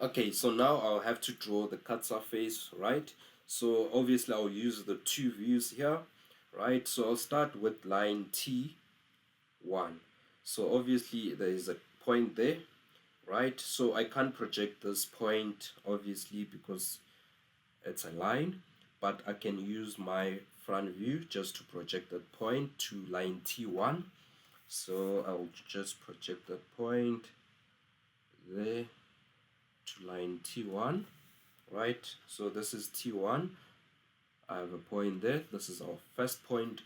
Okay, so now I'll have to draw the cut surface, right? So obviously I'll use the two views here, right? So I'll start with line T1. So obviously there is a point there, right? So I can't project this point obviously because it's a line, but I can use my front view just to project that point to line T1. So I'll just project that point there to line T1, right? So this is T1. I have a point there. This is our first point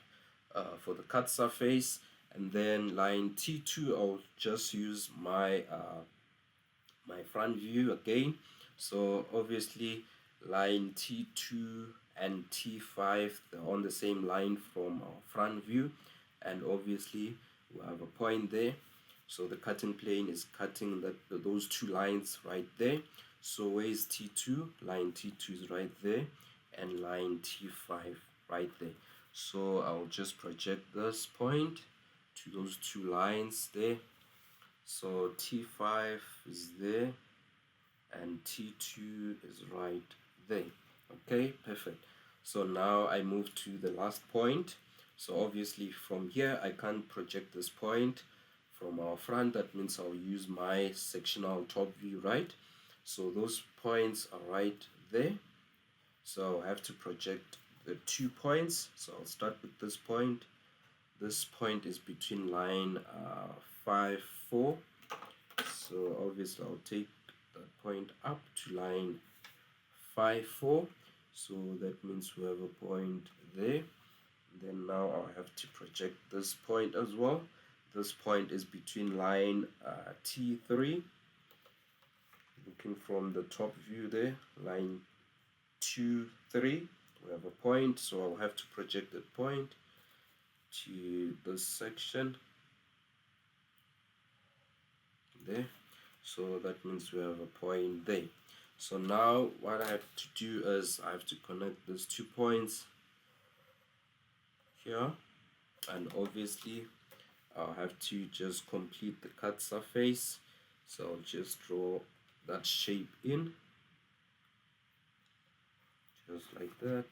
for the cut surface, and then line T2 I'll just use my my front view again. So obviously line T2 and T5, they're on the same line from our front view, and obviously we have a point there. So the cutting plane is cutting those two lines right there. So where is T2? Line T2 is right there, and line T5 right there. So I'll just project this point to those two lines there. So T5 is there and T2 is right there. Okay, perfect. So now I move to the last point. So obviously from here I can't project this point from our front. That means I'll use my sectional top view, right? So those points are right there. So I have to project the 2 points. So I'll start with this point. This point is between line 5, 4. So obviously I'll take that point up to line 5, 4. So that means we have a point there. Then now I'll have to project this point as well. This point is between line T3. Looking from the top view there, line 2, 3. We have a point, so I'll have to project that point to this section there. So that means we have a point there. So now what I have to do is I have to connect these 2 points here, and obviously I'll have to just complete the cut surface. So I'll just draw that shape in just like that.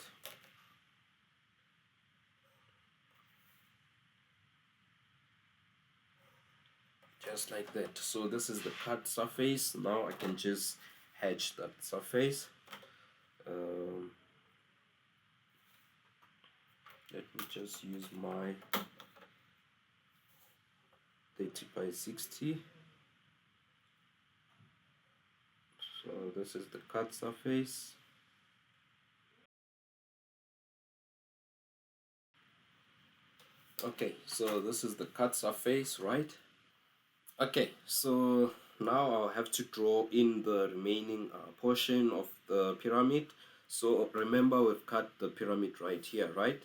Just like that. So this is the cut surface. Now I can just hatch that surface. Let me just use my 30 by 60. So this is the cut surface. Okay, so this is the cut surface, right? Okay, so now I'll have to draw in the remaining portion of the pyramid. So remember we've cut the pyramid right here, right?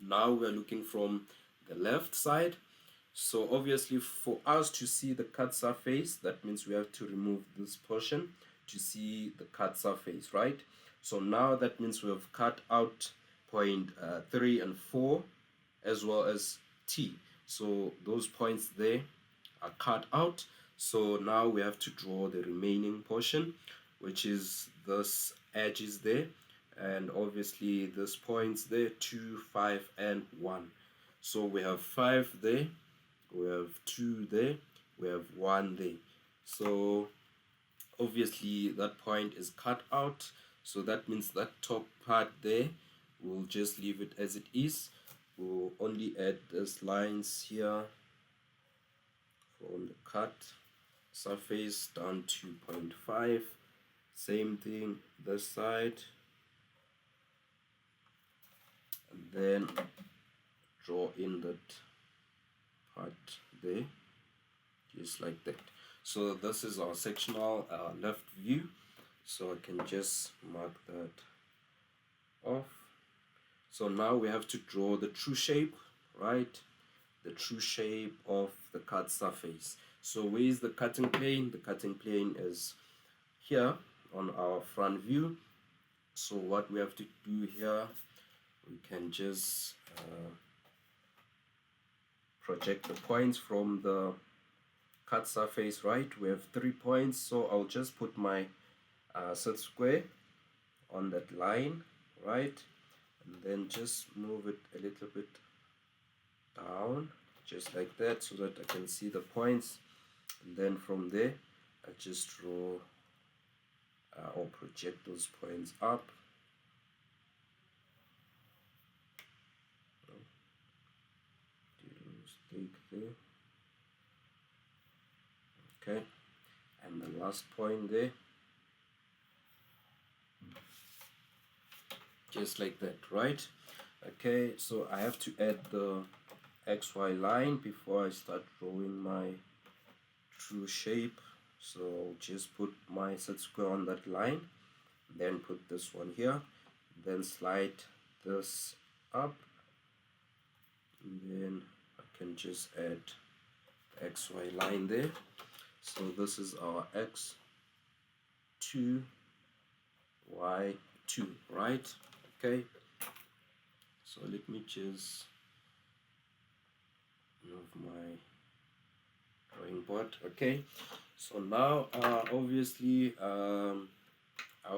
Now we're looking from the left side. So obviously for us to see the cut surface, that means we have to remove this portion to see the cut surface, right? So now that means we have cut out point 3 and 4 as well as T. So those points there are cut out. So now we have to draw the remaining portion, which is this edges there, and obviously this points there, 2, 5 and 1. So we have 5 there, we have 2 there, we have 1 there. So obviously that point is cut out, so that means that top part there we'll just leave it as it is. We'll only add these lines here from the cut surface down to 0.5. Same thing this side, and then draw in that part there just like that. So this is our sectional left view, so I can just mark that off. So now we have to draw the true shape, right? The true shape of the cut surface. So where is the cutting plane? The cutting plane is here on our front view. So what we have to do here, we can just project the points from the cut surface, right? We have 3 points, so I'll just put my set square on that line, right? And then just move it a little bit down, just like that, so that I can see the points. And then from there I just draw or project those points up. Stick there. Okay, and the last point there, just like that, right? Okay, so I have to add the XY line before I start drawing my true shape. So I'll just put my set square on that line, then put this one here, then slide this up, and then I can just add the XY line there. So this is our X2, Y2, right? Okay, so let me just move my drawing board. Okay, so now obviously I'll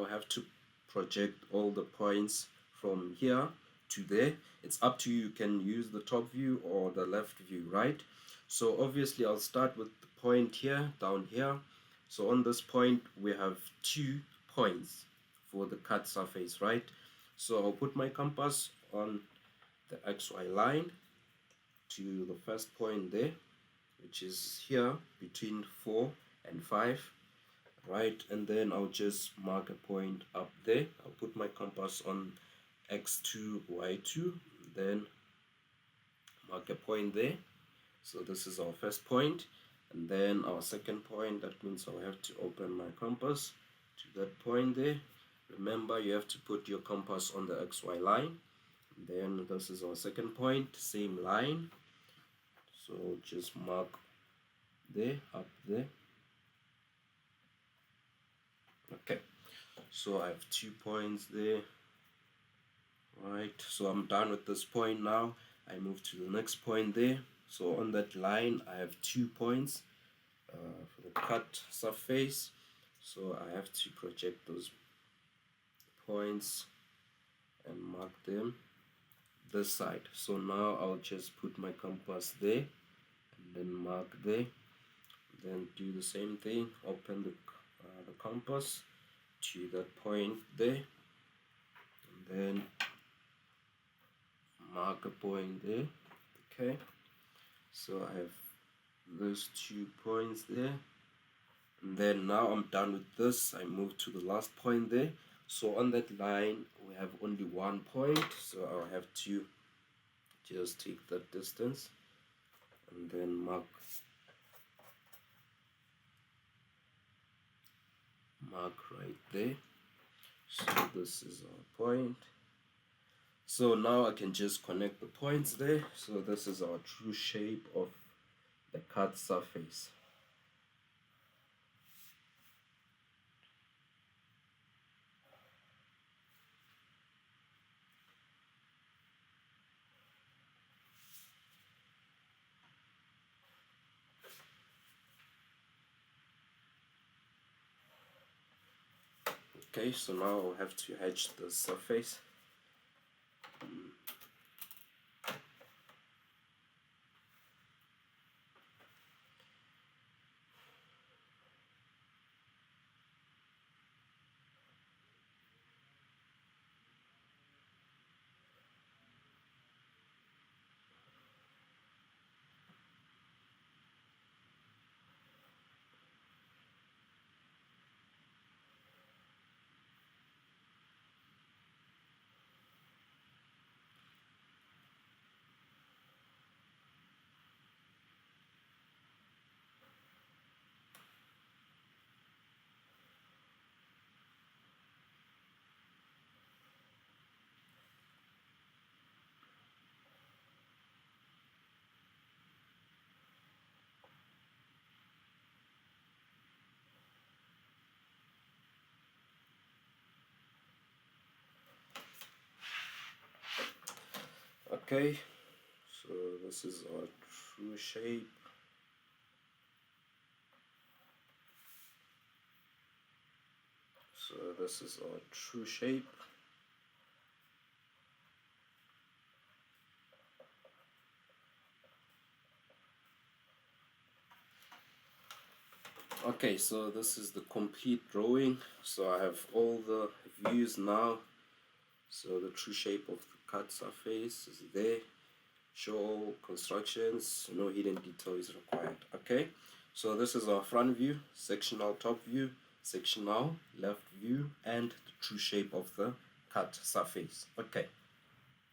have to project all the points from here to there. It's up to you. You can use the top view or the left view, right? So obviously I'll start with the point here, down here. So on this point we have 2 points for the cut surface, right? So I'll put my compass on the XY line to the first point there, which is here between 4 and 5, right? And then I'll just mark a point up there. I'll put my compass on X2, Y2, then mark a point there. So this is our first point, and then our second point. That means I'll have to open my compass to that point there. Remember, you have to put your compass on the XY line. And then this is our second point, same line. So just mark there, up there. Okay, so I have 2 points there, right? So I'm done with this point now. I move to the next point there. So on that line I have 2 points for the cut surface. So I have to project those points and mark them this side. So now I'll just put my compass there and then mark there. Then do the same thing, open the compass to that point there, and then mark a point there. Okay, so I have those 2 points there, and then now I'm done with this. I move to the last point there. So on that line we have only 1 point, so I'll have to just take that distance and then mark right there. So this is our point. So now I can just connect the points there. So this is our true shape of the cut surface. Okay, so now I'll have to hatch the surface. Okay, so this is our true shape. So this is our true shape. Okay, so this is the complete drawing. So I have all the views now. So the true shape of the cut surface is there. Show all constructions, no hidden detail is required. Okay, so this is our front view, sectional top view, sectional left view, and the true shape of the cut surface. Okay.